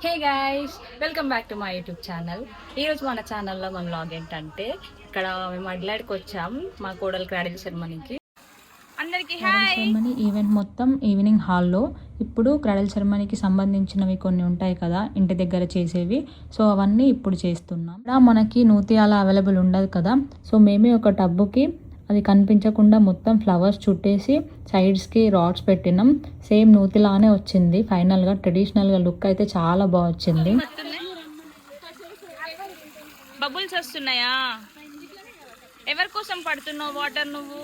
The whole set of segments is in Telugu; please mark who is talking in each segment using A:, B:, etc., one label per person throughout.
A: Hey guys, welcome back to my YouTube channel. ఈరోజు మన ఛానల్లో మన వ్లాగ్ ఏంటంటే ఇక్కడ మేము అడ్లాడికి వచ్చాం మా కోడలు క్రాడల్ సెరమనీకి. అందరికీ హాయ్. సెరమనీ ఈవెంట్ మొత్తం ఈవినింగ్ హాల్లో. ఇప్పుడు క్రాడల్ సెరమనీకి సంబంధించినవి కొన్ని ఉంటాయి కదా ఇంటి దగ్గర చేసేవి, సో అవన్నీ ఇప్పుడు చేస్తున్నాం. ఇక్కడ మనకి నూతియాల అవైలబుల్ ఉండదు కదా, సో మేమే ఒక టబ్బుకి అది కనిపించకుండా మొత్తం ఫ్లవర్స్ చుట్టేసి సైడ్స్కి రాడ్స్ పెట్టినాం. సేమ్ నూతిలానే వచ్చింది. ఫైనల్గా ట్రెడిషనల్గా లుక్ అయితే చాలా బాగా వచ్చింది. బబుల్స్ వస్తున్నాయా? ఎవరి కోసం పడుతున్నావు వాటర్ నువ్వు?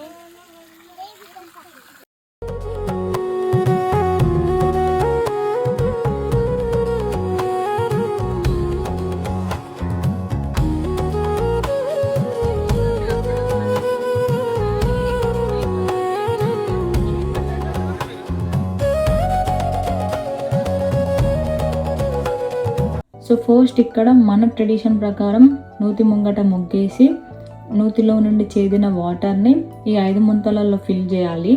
A: సో ఫస్ట్ ఇక్కడ మన ట్రెడిషన్ ప్రకారం నూతి ముంగట ముగ్గేసి నూతిలో నుండి చేదిన వాటర్ని ఈ 5 ముంతలలో ఫిల్ చేయాలి.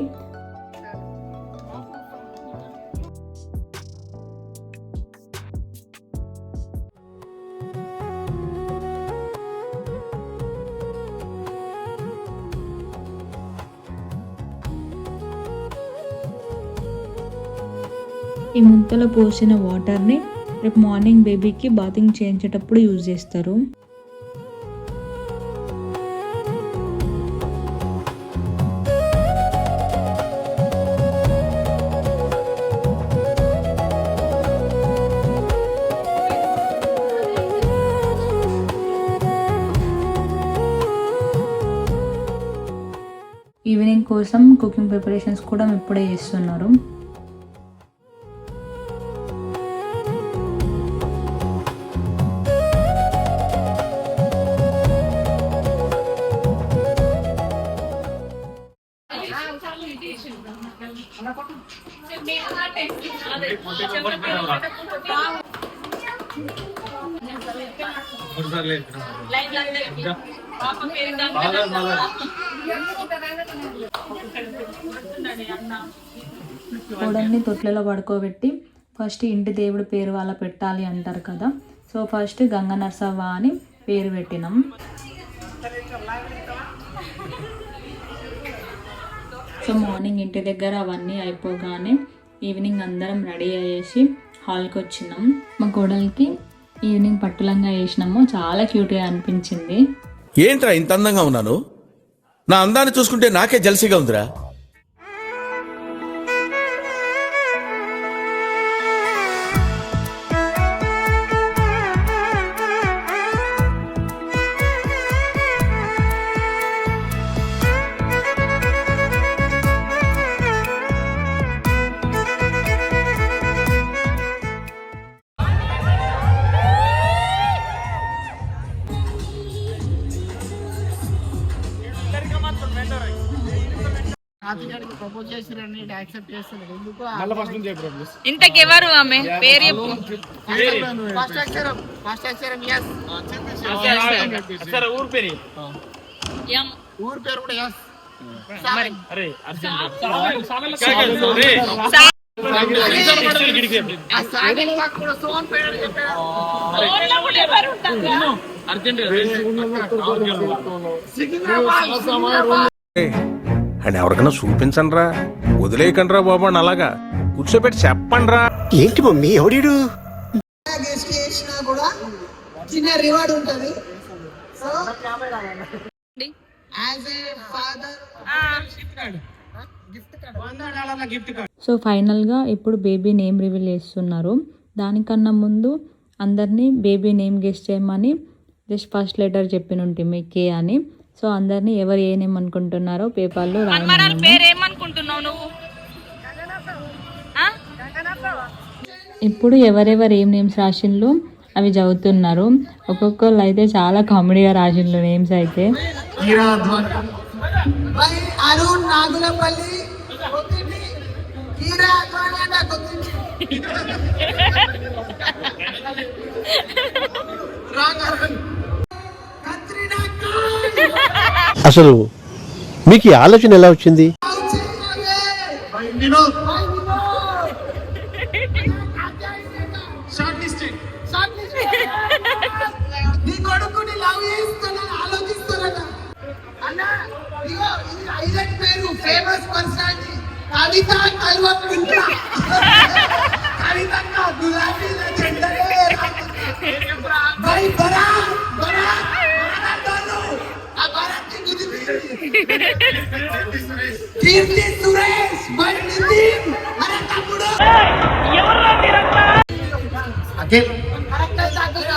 A: ఈ ముంతలో పోసిన వాటర్ని రేపు మార్నింగ్ బేబీకి బాతింగ్ చేయించేటప్పుడు యూజ్ చేస్తారు. ఈవినింగ్ కోసం కుకింగ్ ప్రిపరేషన్స్ కూడా ఇప్పుడే చేస్తున్నారు. కోడల్ని తొట్లలో పడుకోబెట్టి ఫస్ట్ ఇంటి దేవుడి పేరు వాళ్ళ పెట్టాలి అంటారు కదా, సో ఫస్ట్ గంగ నరసవ్వ అని పేరు పెట్టినాం. సో మార్నింగ్ ఇంటి దగ్గర అవన్నీ అయిపోగానే ఈవినింగ్ అందరం రెడీ అయ్యేసి హాల్కి వచ్చినాం. మా కోడలికి ఈవినింగ్ పట్టులంగా వేసినాము, చాలా క్యూట్గా అనిపించింది.
B: ఏంట్రా ఇంత అందంగా ఉన్నాను? నా అందాన్ని చూసుకుంటే నాకే జలసిగా ఉందిరా.
A: ఇంతకెవరు ఆమె పేరు?
C: ఊరు పేరు కూడా
B: అని ఎవరికైనా చూపించండి రా, వదిలేయకండి రా బాబు అని అలాగా కూర్చోబెట్టి చెప్పండి రా.
C: ఏంటి మమ్మీ ఎవడీడు?
D: కూడా చిన్న రివార్డ్ ఉంటుంది. సో
A: సో ఫైనల్గా ఇప్పుడు బేబీ నేమ్ రివీల్ చేస్తున్నారు. దానికన్నా ముందు అందరినీ బేబీ నేమ్ గెస్ చేయమని జస్ట్ ఫస్ట్ లెటర్ చెప్పినుంటి మీ కే అని. సో అందరినీ ఎవరు ఏ నేమ్ అనుకుంటున్నారో పేపర్లో ఇప్పుడు ఎవరెవరు ఏం నేమ్స్ రాసిండ్లు అవి చదువుతున్నారు. ఒక్కొక్కళ్ళు అయితే చాలా కామెడీగా రాసిండ్లు నేమ్స్ అయితే.
C: అసలు మీకు ఈ ఆలోచన ఎలా వచ్చింది?
D: shortlisted. ఫేమస్ పర్సనాలిటీ కవిత కల్వకుంట్ల కవిత का गुलाबी लेजेंडरी भाई बड़ा दोनों भारत की गुजरी कीर्ति सुरेश भाई नितिन अरे तम्मुडो ఎవర్రా మీరంతా అగే కరెక్ట్ తాగురా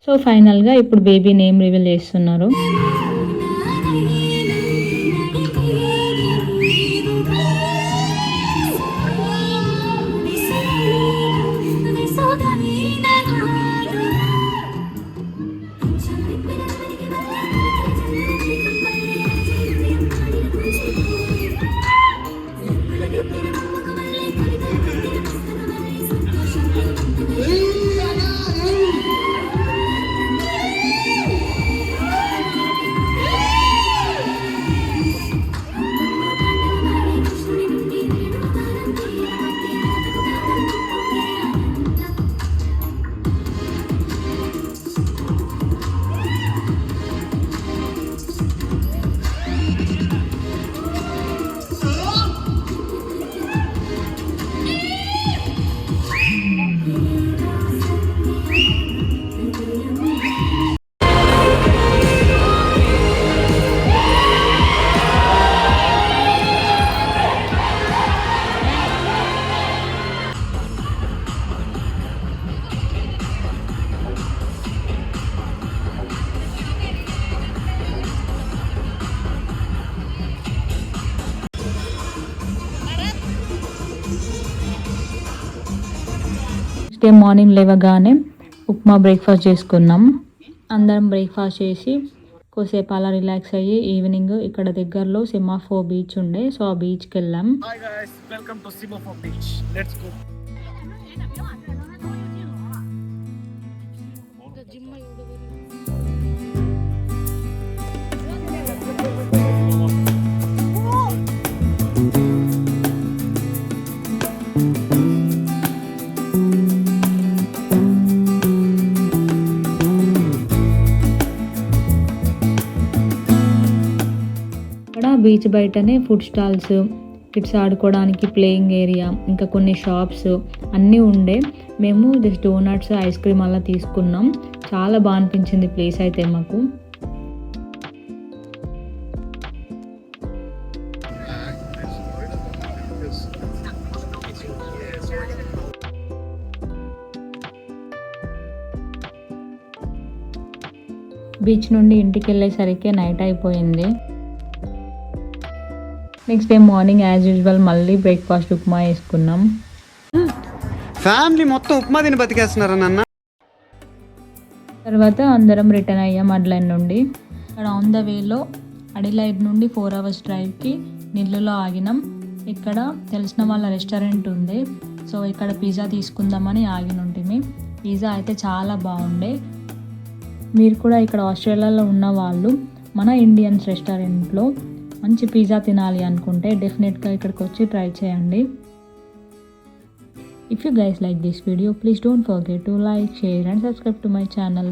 A: సో ఫైనల్గా ఇప్పుడు బేబీ నేమ్ రివీల్ చేస్తున్నారు. నెక్స్ట్ డే మార్నింగ్ లేవగానే ఉప్మా బ్రేక్ఫాస్ట్ చేసుకున్నాం. అందరం బ్రేక్ఫాస్ట్ చేసి కొద్దిసేపు అలా రిలాక్స్ అయ్యి ఈవినింగ్ ఇక్కడ దగ్గరలో సెమాఫోర్ బీచ్ ఉండే, సో ఆ బీచ్కి వెళ్ళాం.
E: Hi guys, welcome to Semaphore Beach. Let's go.
A: ఇక్కడ బీచ్ బయటనే ఫుడ్ స్టాల్స్, కిడ్స్ ఆడుకోవడానికి ప్లేయింగ్ ఏరియా, ఇంకా కొన్ని షాప్స్ అన్నీ ఉండే. మేము జస్ట్ డోనట్స్, ఐస్ క్రీమ్ అలా తీసుకున్నాం. చాలా బాగా అనిపించింది ప్లేస్ అయితే మాకు. బీచ్ నుండి ఇంటికి వెళ్ళేసరికి నైట్ అయిపోయింది. Next day morning as usual మళ్ళీ బ్రేక్ఫాస్ట్ ఉప్మా వేసుకున్నాం.
F: ఫ్యామిలీ మొత్తం ఉప్మా తిని బతికేస్తున్నారా నాన్న?
A: తర్వాత అందరం రిటర్న్ అయ్యాం అడిలైడ్ నుండి. ఇక్కడ ఆన్ ద వేలో అడిలైడ్ నుండి 4 hours డ్రైవ్కి నిల్లులో ఆగినాం. ఇక్కడ తెలిసిన వాళ్ళ రెస్టారెంట్ ఉంది, సో ఇక్కడ పిజ్జా తీసుకుందామని ఆగినుంటిమి. పిజ్జా అయితే చాలా బాగుండే. మీరు కూడా ఇక్కడ ఆస్ట్రేలియాలో ఉన్న వాళ్ళు మన ఇండియన్స్ రెస్టారెంట్లో మంచి పిజ్జా తినాలి అనుకుంటే డెఫినెట్గా ఇక్కడికి వచ్చి ట్రై చేయండి. If you guys like this video, please don't forget to like, share and subscribe to my channel.